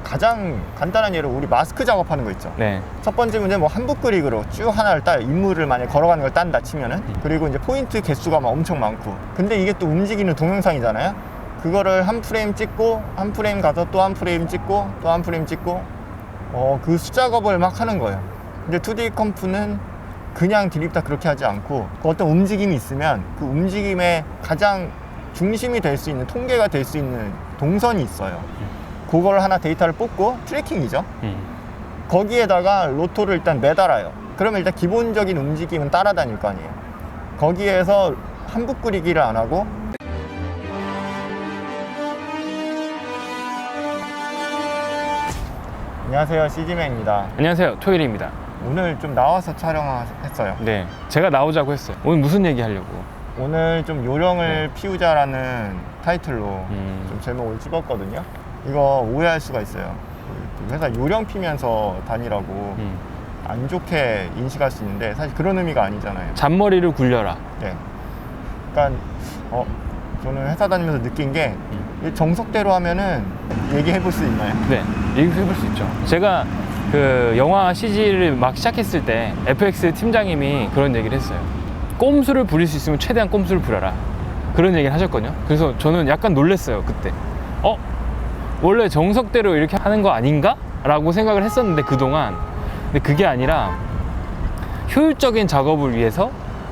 가장 간단한 예로 우리 마스크 작업하는 거 있죠. 네. 첫 번째 문제 뭐 한붓 그릭으로 쭉 하나를 따요. 인물을 만약에 걸어가는 걸 딴다 치면은. 그리고 이제 포인트 개수가 막 엄청 많고. 근데 이게 또 움직이는 동영상이잖아요. 그거를 한 프레임 찍고 한 프레임 가서 또 한 프레임 찍고 또 한 프레임 찍고 그 수작업을 막 하는 거예요. 근데 2D 컴프는 그냥 드립다 그렇게 하지 않고 그 어떤 움직임이 있으면 그 움직임의 가장 중심이 될 수 있는, 통계가 될 수 있는 동선이 있어요. 그걸 하나 데이터를 뽑고 트래킹이죠. 거기에다가 로토를 일단 매달아요. 그러면 일단 기본적인 움직임은 따라다닐 거 아니에요. 거기에서 한붓 그리기를 안 하고 안녕하세요, CG맨입니다. 안녕하세요, 토일입니다. 오늘 좀 나와서 촬영했어요. 네, 제가 나오자고 했어요. 오늘 무슨 얘기 하려고? 오늘 좀 요령을 피우자라는 타이틀로 좀 제목을 찍었거든요. 이거 오해할 수가 있어요. 그 회사 요령 피면서 다니라고 안 좋게 인식할 수 있는데 사실 그런 의미가 아니잖아요. 잔머리를 굴려라. 네. 그러니까 저는 회사 다니면서 느낀 게 정석대로 하면은 얘기해 볼 수 있나요? 네, 얘기해볼 수 있죠. 제가 그 영화 CG를 막 시작했을 때 FX 팀장님이 그런 얘기를 했어요. 꼼수를 부릴 수 있으면 최대한 꼼수를 부려라, 그런 얘기를 하셨거든요. 그래서 저는 약간 놀랐어요 그때. 원래 정석대로 이렇게 하는 거 아닌가? 라고 생각을 했었는데 그동안. 근데 그게 아니라 효율적인 작업을 위해서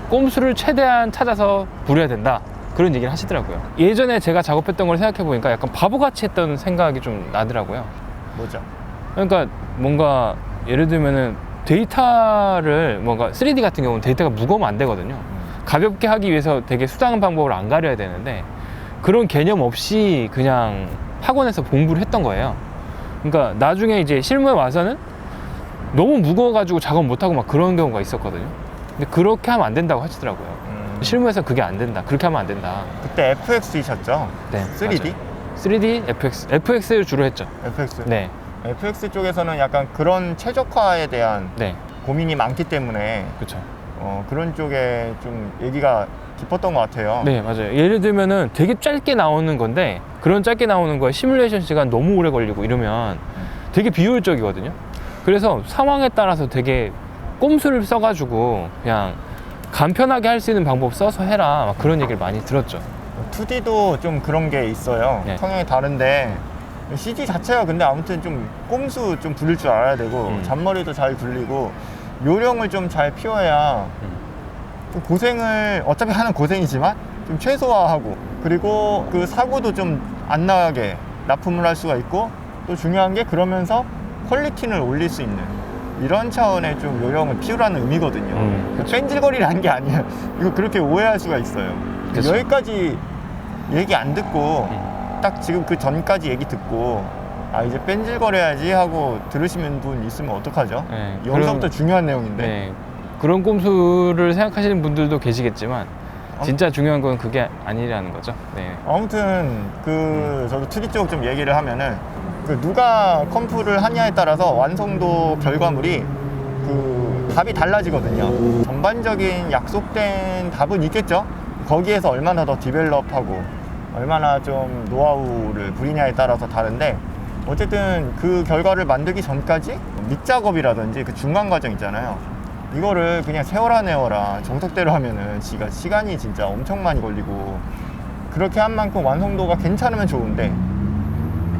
꼼수를 최대한 찾아서 부려야 된다, 그런 얘기를 하시더라고요. 예전에 제가 작업했던 걸 생각해 보니까 약간 바보같이 했던 생각이 좀 나더라고요. 뭐죠? 그러니까 뭔가 예를 들면은 데이터를 뭔가 3D 같은 경우는 데이터가 무거우면 안 되거든요. 가볍게 하기 위해서 되게 수상한 방법을 안 가려야 되는데 그런 개념 없이 그냥 학원에서 공부를 했던 거예요. 그러니까 나중에 이제 실무에 와서는 너무 무거워가지고 작업 못하고 막 그런 경우가 있었거든요. 근데 그렇게 하면 안 된다고 하시더라고요. 실무에서 그게 안 된다, 그렇게 하면 안 된다. 그때 FX이셨죠? 네, 3D? 맞아요. 3D, FX를 주로 했죠. FX. 네. FX 쪽에서는 약간 그런 최적화에 대한 네, 고민이 많기 때문에 그렇죠. 그런 쪽에 좀 얘기가 깊었던 것 같아요. 네, 맞아요. 예를 들면은 되게 짧게 나오는 건데 그런 짧게 나오는 거에 시뮬레이션 시간 너무 오래 걸리고 이러면 되게 비효율적이거든요. 그래서 상황에 따라서 되게 꼼수를 써가지고 그냥 간편하게 할 수 있는 방법 써서 해라, 막 그런 얘기를 많이 들었죠. 2D도 좀 그런 게 있어요. 네. 성향이 다른데 CG 자체가 근데 아무튼 좀 꼼수 좀 부릴 줄 알아야 되고 잔머리도 잘 굴리고 요령을 좀 잘 피워야 좀 고생을 어차피 하는 고생이지만 좀 최소화하고, 그리고 그 사고도 좀 안 나게 납품을 할 수가 있고, 또 중요한 게 그러면서 퀄리티를 올릴 수 있는 이런 차원의 좀 요령을 피우라는 의미거든요. 그쵸. 뺀질거리라는 게 아니에요. 이거 그렇게 오해할 수가 있어요. 그쵸. 여기까지 얘기 안 듣고 딱 지금 그 전까지 얘기 듣고 이제 뺀질거려야지 하고 들으시는 분 있으면 어떡하죠? 네, 여기서부터 중요한 내용인데. 네, 그런 꼼수를 생각하시는 분들도 계시겠지만 진짜 중요한 건 그게 아니라는 거죠. 네. 아무튼 저도 2D 쪽 좀 얘기를 하면은 누가 컴프를 하냐에 따라서 완성도 결과물이 답이 달라지거든요. 전반적인 약속된 답은 있겠죠. 거기에서 얼마나 더 디벨롭하고 얼마나 좀 노하우를 부리냐에 따라서 다른데, 어쨌든 그 결과를 만들기 전까지 밑작업이라든지 그 중간 과정 있잖아요. 이거를 그냥 세워라 내워라 정석대로 하면은 시간이 진짜 엄청 많이 걸리고, 그렇게 한 만큼 완성도가 괜찮으면 좋은데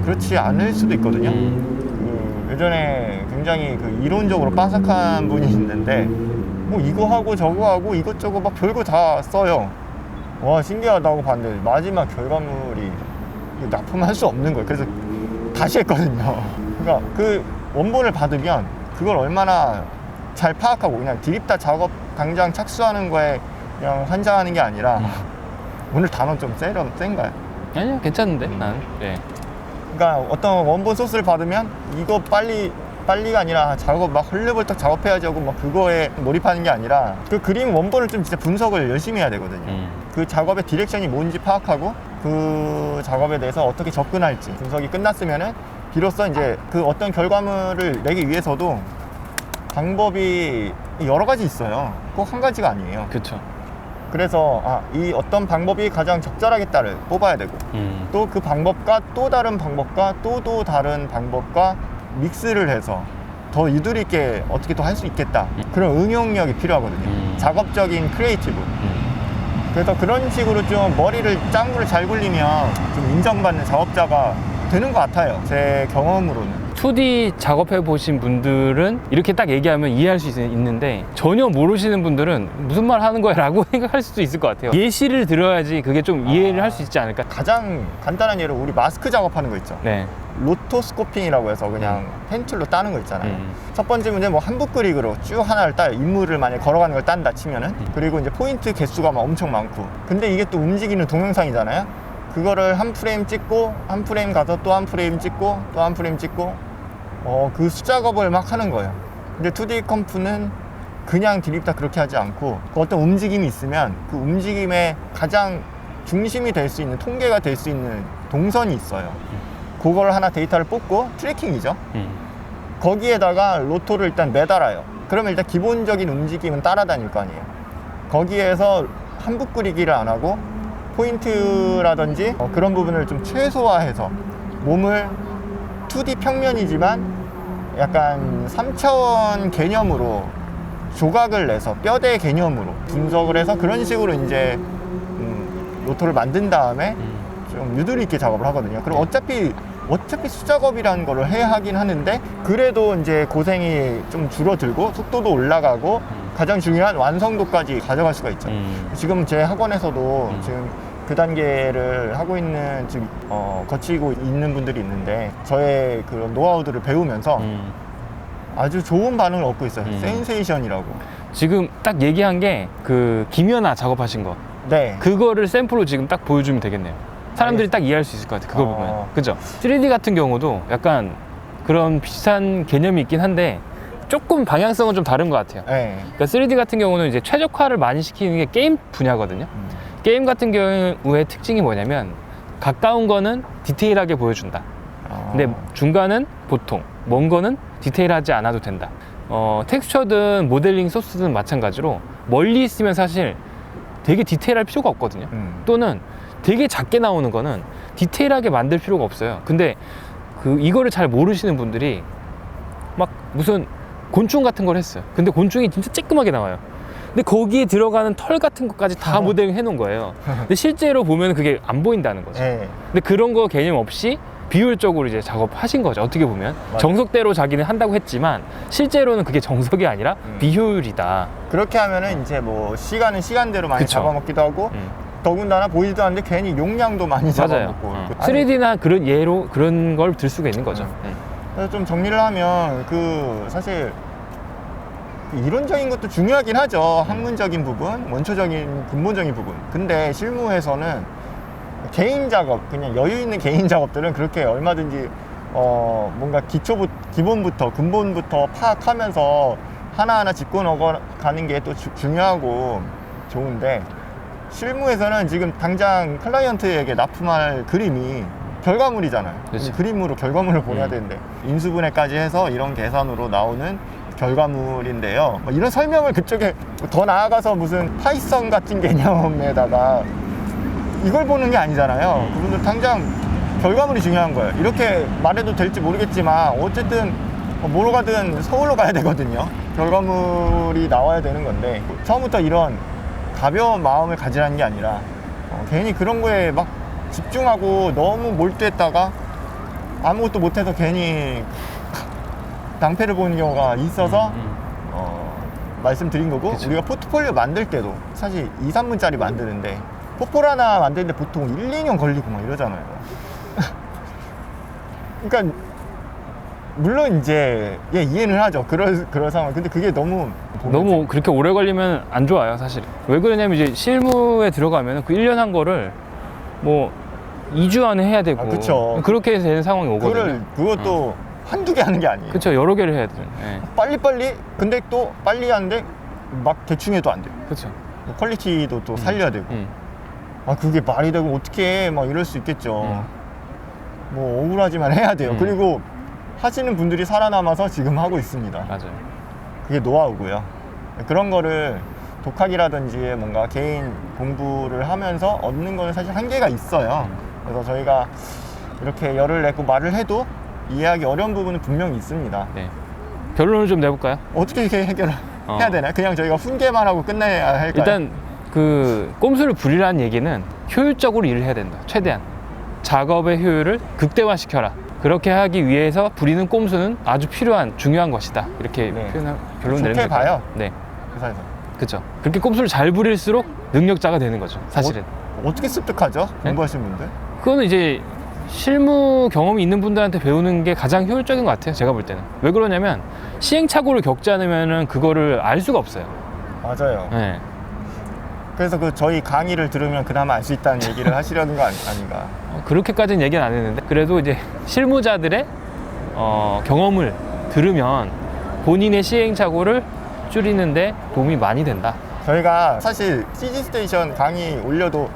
그렇지 않을 수도 있거든요. 예전에 굉장히 이론적으로 빠삭한 분이 있는데 뭐 이거 하고 저거 하고 이것저것 막 별거 다 써요. 와, 신기하다고 봤는데 마지막 결과물이 납품할 수 없는 거예요. 그래서 다시 했거든요. 그러니까 그 원본을 받으면 그걸 얼마나 잘 파악하고 그냥 드립다 작업 당장 착수하는 거에 그냥 환장하는 게 아니라 오늘 단어 좀 센가요? 아니요, 괜찮은데 나는. 네. 그러니까 어떤 원본 소스를 받으면 이거 빨리가 아니라 작업 막 헐레벌떡 작업해야지 하고 막 그거에 몰입하는 게 아니라 그 그림 원본을 좀 진짜 분석을 열심히 해야 되거든요. 그 작업의 디렉션이 뭔지 파악하고 그 작업에 대해서 어떻게 접근할지 분석이 끝났으면은 비로소 이제 그 어떤 결과물을 내기 위해서도 방법이 여러 가지 있어요. 꼭 한 가지가 아니에요. 그렇죠. 그래서 이 어떤 방법이 가장 적절하겠다를 뽑아야 되고 또 그 방법과 또 다른 방법과 또 다른 방법과 믹스를 해서 더 유도리 있게 어떻게 또 할 수 있겠다. 그런 응용력이 필요하거든요. 작업적인 크리에이티브. 그래서 그런 식으로 좀 머리를 짱구를 잘 굴리면 좀 인정받는 작업자가 되는 것 같아요. 제 경험으로는. 2D 작업해 보신 분들은 이렇게 딱 얘기하면 이해할 수 있는데 전혀 모르시는 분들은 무슨 말 하는 거야 라고 생각할 수도 있을 것 같아요. 예시를 들어야지 그게 좀 이해를 할 수 있지 않을까. 가장 간단한 예로 우리 마스크 작업하는 거 있죠. 네. 로토스코핑이라고 해서 그냥 펜툴로 따는 거 있잖아요. 첫 번째 문제 뭐 한붓그릭으로 쭉 하나를 인물을 만약에 걸어가는 걸 딴다 치면은 그리고 이제 포인트 개수가 막 엄청 많고 근데 이게 또 움직이는 동영상이잖아요. 그거를 한 프레임 찍고 한 프레임 가서 또 한 프레임 찍고 또 한 프레임 찍고 그 수작업을 막 하는 거예요. 근데 2D 컴프는 그냥 드립다 그렇게 하지 않고 그 어떤 움직임이 있으면 그 움직임의 가장 중심이 될 수 있는 통계가 될 수 있는 동선이 있어요. 그걸 하나 데이터를 뽑고 트래킹이죠. 거기에다가 로토를 일단 매달아요. 그러면 일단 기본적인 움직임은 따라다닐 거 아니에요. 거기에서 한붓 그리기를 안 하고 포인트라든지 그런 부분을 좀 최소화해서 몸을 2D 평면이지만 약간 3차원 개념으로 조각을 내서 뼈대 개념으로 분석을 해서 그런 식으로 이제 로토를 만든 다음에 좀 유도리 있게 작업을 하거든요. 그럼 어차피 수작업이라는 거를 해야 하긴 하는데 그래도 이제 고생이 좀 줄어들고 속도도 올라가고 가장 중요한 완성도까지 가져갈 수가 있죠. 지금 제 학원에서도 지금 그 단계를 하고 있는 지금 거치고 있는 분들이 있는데 저의 그런 노하우들을 배우면서 아주 좋은 반응을 얻고 있어요. 센세이션이라고. 지금 딱 얘기한 게 그 김연아 작업하신 거. 네. 그거를 샘플로 지금 딱 보여주면 되겠네요. 사람들이 딱 이해할 수 있을 것 같아요. 그거 보면. 그죠? 3D 같은 경우도 약간 그런 비슷한 개념이 있긴 한데 조금 방향성은 좀 다른 것 같아요. 네. 그러니까 3D 같은 경우는 이제 최적화를 많이 시키는 게 게임 분야거든요. 게임 같은 경우의 특징이 뭐냐면 가까운 거는 디테일하게 보여준다. 근데 중간은 보통, 먼 거는 디테일하지 않아도 된다. 텍스처든 모델링 소스든 마찬가지로 멀리 있으면 사실 되게 디테일할 필요가 없거든요. 또는 되게 작게 나오는 거는 디테일하게 만들 필요가 없어요. 근데 이거를 잘 모르시는 분들이 막 무슨 곤충 같은 걸 했어요. 근데 곤충이 진짜 쬐끔하게 나와요. 근데 거기에 들어가는 털 같은 것까지 다 모델링 해놓은 거예요. 근데 실제로 보면 그게 안 보인다는 거죠. 네. 근데 그런 거 개념 없이 비효율적으로 이제 작업하신 거죠. 어떻게 보면. 맞아요. 정석대로 자기는 한다고 했지만 실제로는 그게 정석이 아니라 비효율이다. 그렇게 하면은 이제 뭐 시간은 시간대로 많이 그쵸. 잡아먹기도 하고 더군다나 보이지도 않는데 괜히 용량도 많이 맞아요. 잡아먹고 3D나 그런 예로 그런 걸 들 수가 있는 거죠. 그래서 좀 정리를 하면 사실 이론적인 것도 중요하긴 하죠. 학문적인 부분, 원초적인 근본적인 부분. 근데 실무에서는 개인 작업, 그냥 여유 있는 개인 작업들은 그렇게 얼마든지 뭔가 기본부터 근본부터 파악하면서 하나하나 짚고 넘어가는 게 또 중요하고 좋은데 실무에서는 지금 당장 클라이언트에게 납품할 그림이 결과물이잖아요. 그치. 그림으로 결과물을 보내야 되는데 인수분해까지 해서 이런 계산으로 나오는 결과물인데요. 뭐 이런 설명을 그쪽에 더 나아가서 무슨 파이썬 같은 개념에다가 이걸 보는 게 아니잖아요. 그분들 당장 결과물이 중요한 거예요. 이렇게 말해도 될지 모르겠지만 어쨌든 뭐로 가든 서울로 가야 되거든요. 결과물이 나와야 되는 건데 처음부터 이런 가벼운 마음을 가지라는 게 아니라 괜히 그런 거에 막 집중하고 너무 몰두했다가 아무것도 못해서 괜히 낭패를 보는 경우가 있어서 말씀드린 거고 그쵸. 우리가 포트폴리오 만들 때도 사실 2, 3분짜리 만드는데 포폴 하나 만드는데 보통 1, 2년 걸리고 막 이러잖아요. 그러니까 물론 이제 이해는 하죠. 그럴 상황. 근데 그게 너무 그렇게 오래 걸리면 안 좋아요, 사실. 왜 그러냐면 이제 실무에 들어가면 그 1년 한 거를 뭐 2주 안에 해야 되고 그쵸. 그렇게 되는 상황이 오거든요. 그것도 한두 개 하는 게 아니에요. 그렇죠. 여러 개를 해야 돼요. 네. 빨리 근데 또 빨리 하는데 막 대충 해도 안 돼요. 그렇죠. 퀄리티도 또 살려야 되고 그게 말이 되고 어떻게 막 이럴 수 있겠죠. 뭐 억울하지만 해야 돼요. 그리고 하시는 분들이 살아남아서 지금 하고 있습니다. 맞아요. 그게 노하우고요. 그런 거를 독학이라든지 뭔가 개인 공부를 하면서 얻는 거는 사실 한계가 있어요. 그래서 저희가 이렇게 열을 내고 말을 해도 이해하기 어려운 부분은 분명히 있습니다. 네. 결론을 좀 내볼까요? 어떻게 이렇게 해결을 해야 되나요? 그냥 저희가 훈계만 하고 끝내야 할까요? 일단 그 꼼수를 부리라는 얘기는 효율적으로 일을 해야 된다. 최대한 작업의 효율을 극대화시켜라. 그렇게 하기 위해서 부리는 꼼수는 아주 필요한 중요한 것이다. 이렇게 네. 표현한 결론 좋게 내는 거예요. 봐요. 네, 회사에서. 그렇죠. 그렇게 꼼수를 잘 부릴수록 능력자가 되는 거죠. 사실은. 어떻게 습득하죠? 공부하신 분들? 그거는 이제 실무 경험이 있는 분들한테 배우는 게 가장 효율적인 것 같아요. 제가 볼 때는. 왜 그러냐면 시행착오를 겪지 않으면은 그거를 알 수가 없어요. 맞아요. 네. 그래서 그 저희 강의를 들으면 그나마 알 수 있다는 얘기를 하시려는 거 아닌가? 그렇게까지는 얘기는 안 했는데 그래도 이제 실무자들의 경험을 들으면 본인의 시행착오를 줄이는데 도움이 많이 된다. 저희가 사실 CG 스테이션 강의 올려도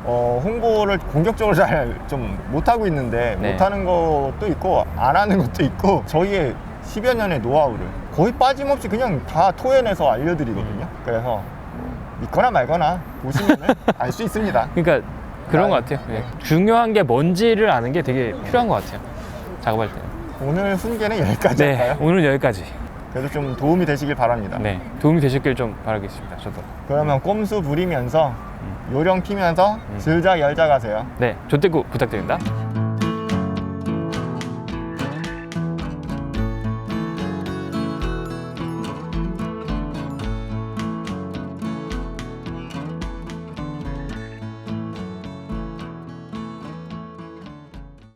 홍보를 공격적으로 잘 좀 못하고 있는데 네. 못하는 것도 있고 안 하는 것도 있고 저희의 10여 년의 노하우를 거의 빠짐없이 그냥 다 토해내서 알려드리거든요. 그래서 믿거나 말거나 보시면 알 수 있습니다. 그러니까 그런 것 같아요. 네. 중요한 게 뭔지를 아는 게 되게 필요한 것 같아요. 작업할 때는. 오늘 훈계는 여기까지 네, 할까요? 오늘은 여기까지. 그래도 좀 도움이 되시길 바랍니다. 네, 도움이 되셨길 좀 바라겠습니다. 저도. 그러면 꼼수 부리면서 요령 피면서 질작 열작 하세요. 네, 조태구 부탁드립니다.